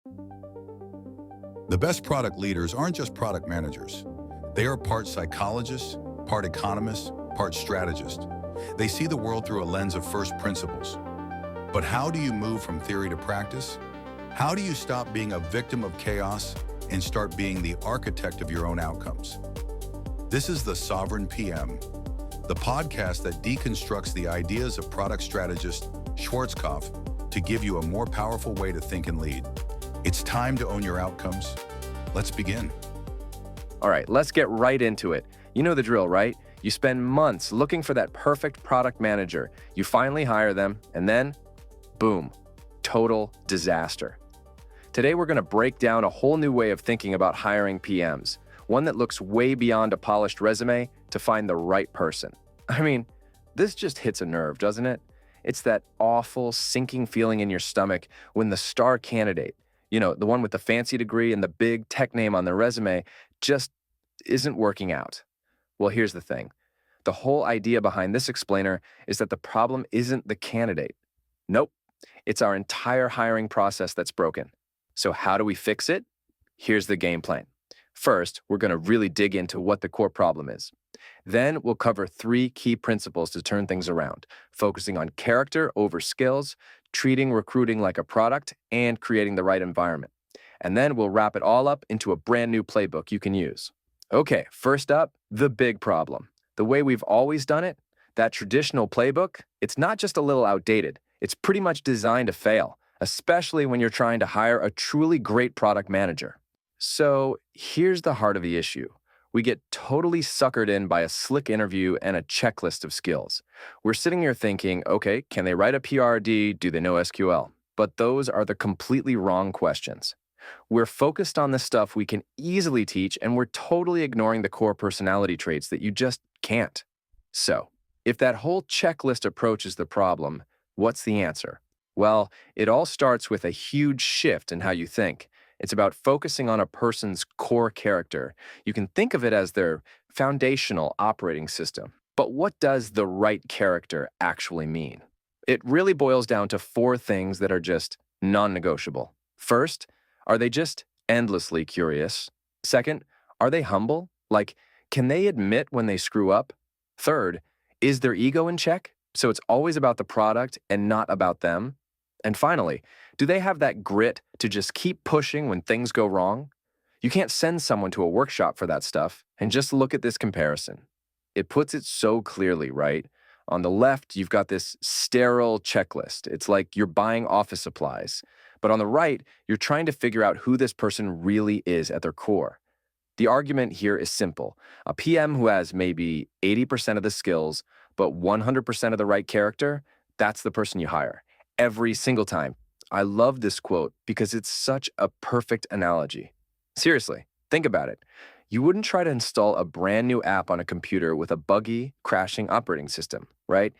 The best product leaders aren't just product managers. They are part psychologists, part economists, part strategists. They see the world through a lens of first principles. But how do you move from theory to practice? How do you stop being a victim of chaos and start being the architect of your own outcomes? This is the Sovereign PM, the podcast that deconstructs the ideas of product strategist Schwarzkopf to give you a more powerful way to think and lead. It's time to own your outcomes. Let's begin. All right, let's get right into it. You know the drill, right? You spend months looking for that perfect product manager. You finally hire them, and then, boom, total disaster. Today, we're going to break down a whole new way of thinking about hiring PMs, one that looks way beyond a polished resume to find the right person. I mean, this just hits a nerve, doesn't it? It's that awful, sinking feeling in your stomach when the star candidate, the one with the fancy degree and the big tech name on their resume, just isn't working out. Well, here's the thing. The whole idea behind this explainer is that the problem isn't the candidate. Nope. It's our entire hiring process that's broken. So how do we fix it? Here's the game plan. First, we're going to really dig into what the core problem is. Then we'll cover 3 key principles to turn things around, focusing on character over skills, treating recruiting like a product, and creating the right environment. And then we'll wrap it all up into a brand new playbook you can use. Okay, first up, the big problem. The way we've always done it, that traditional playbook, it's not just a little outdated. It's pretty much designed to fail, especially when you're trying to hire a truly great product manager. So here's the heart of the issue. We get totally suckered in by a slick interview and a checklist of skills. We're sitting here thinking, okay, can they write a PRD? Do they know SQL? But those are the completely wrong questions. We're focused on the stuff we can easily teach, and we're totally ignoring the core personality traits that you just can't. So, if that whole checklist approach is the problem, what's the answer? Well, it all starts with a huge shift in how you think. It's about focusing on a person's core character. You can think of it as their foundational operating system. But what does the right character actually mean? It really boils down to 4 things that are just non-negotiable. First, are they just endlessly curious? Second, are they humble? Like, can they admit when they screw up? Third, is their ego in check? So it's always about the product and not about them? And finally, do they have that grit to just keep pushing when things go wrong? You can't send someone to a workshop for that stuff. And just look at this comparison. It puts it so clearly, right? On the left, you've got this sterile checklist. It's like you're buying office supplies. But on the right, you're trying to figure out who this person really is at their core. The argument here is simple. A PM who has maybe 80% of the skills, but 100% of the right character, that's the person you hire. Every single time. I love this quote because it's such a perfect analogy. Seriously, think about it. You wouldn't try to install a brand new app on a computer with a buggy, crashing operating system, right?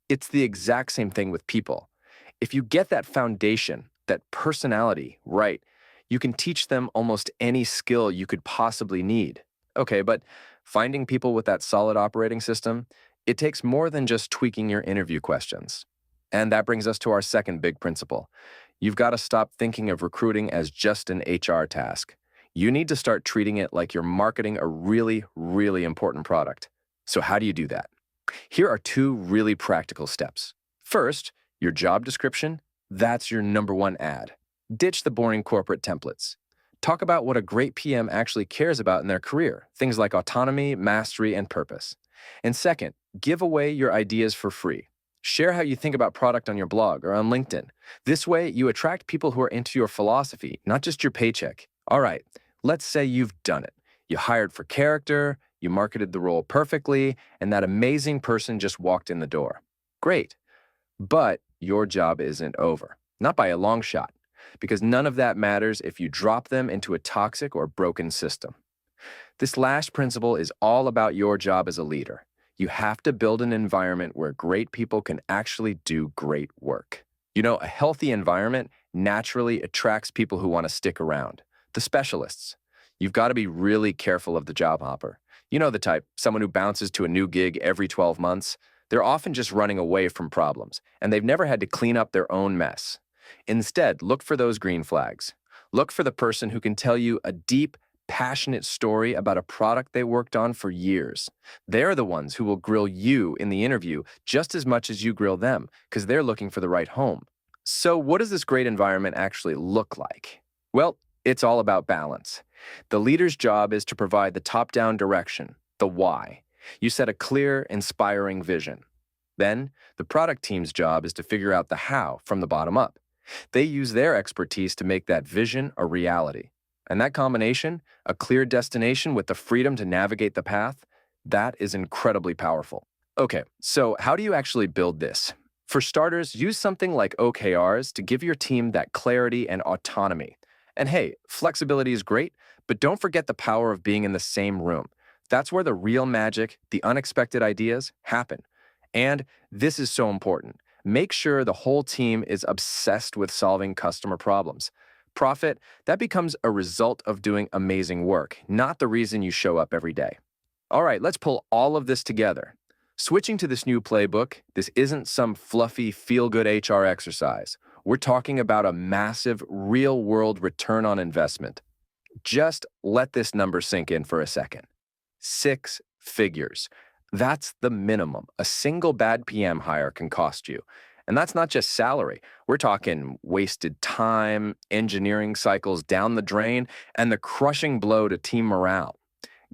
It's the exact same thing with people. If you get that foundation, that personality right, you can teach them almost any skill you could possibly need. Okay, but finding people with that solid operating system, it takes more than just tweaking your interview questions. And that brings us to our second big principle. You've got to stop thinking of recruiting as just an HR task. You need to start treating it like you're marketing a really, really important product. So how do you do that? Here are 2 really practical steps. First, your job description, that's your number 1 ad. Ditch the boring corporate templates. Talk about what a great PM actually cares about in their career, things like autonomy, mastery, and purpose. And second, give away your ideas for free. Share how you think about product on your blog or on LinkedIn. This way, you attract people who are into your philosophy, not just your paycheck. All right, let's say you've done it. You hired for character, you marketed the role perfectly, and that amazing person just walked in the door. Great. But your job isn't over. Not by a long shot, because none of that matters if you drop them into a toxic or broken system. This last principle is all about your job as a leader. You have to build an environment where great people can actually do great work. A healthy environment naturally attracts people who want to stick around. The specialists. You've got to be really careful of the job hopper. You know the type, someone who bounces to a new gig every 12 months. They're often just running away from problems, and they've never had to clean up their own mess. Instead, look for those green flags. Look for the person who can tell you a deep, passionate story about a product they worked on for years. They're the ones who will grill you in the interview just as much as you grill them, because they're looking for the right home. So, what does this great environment actually look like? Well, it's all about balance. The leader's job is to provide the top-down direction, the why. You set a clear, inspiring vision. Then, the product team's job is to figure out the how from the bottom up. They use their expertise to make that vision a reality. And that combination, a clear destination with the freedom to navigate the path, that is incredibly powerful. Okay, so how do you actually build this? For starters, use something like OKRs to give your team that clarity and autonomy. And hey, flexibility is great, but don't forget the power of being in the same room. That's where the real magic, the unexpected ideas, happen. And this is so important. Make sure the whole team is obsessed with solving customer problems. Profit, that becomes a result of doing amazing work, not the reason you show up every day. All right, let's pull all of this together. Switching to this new playbook, this isn't some fluffy, feel-good HR exercise. We're talking about a massive, real-world return on investment. Just let this number sink in for a second. 6 figures. That's the minimum a single bad PM hire can cost you. And that's not just salary. We're talking wasted time, engineering cycles down the drain, and the crushing blow to team morale.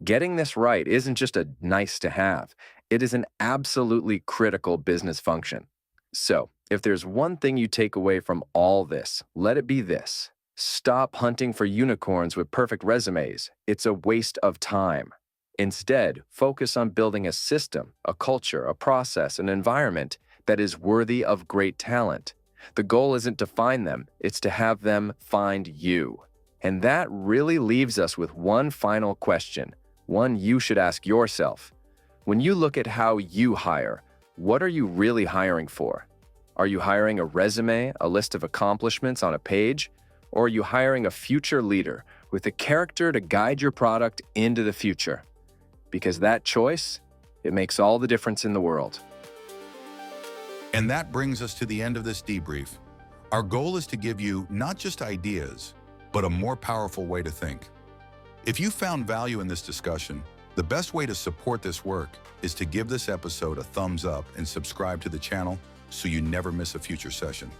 Getting this right isn't just a nice to have. It is an absolutely critical business function. So, if there's one thing you take away from all this, let it be this. Stop hunting for unicorns with perfect resumes. It's a waste of time. Instead, focus on building a system, a culture, a process, an environment that is worthy of great talent. The goal isn't to find them, it's to have them find you. And that really leaves us with one final question, one you should ask yourself. When you look at how you hire, what are you really hiring for? Are you hiring a resume, a list of accomplishments on a page? Or are you hiring a future leader with the character to guide your product into the future? Because that choice, it makes all the difference in the world. And that brings us to the end of this debrief. Our goal is to give you not just ideas, but a more powerful way to think. If you found value in this discussion, the best way to support this work is to give this episode a thumbs up and subscribe to the channel so you never miss a future session.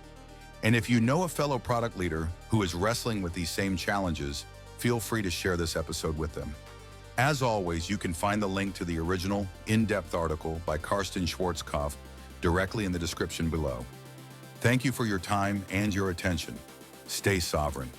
And if you know a fellow product leader who is wrestling with these same challenges, feel free to share this episode with them. As always, you can find the link to the original, in-depth article by Karsten Schwarzkopf directly in the description below. Thank you for your time and your attention. Stay sovereign.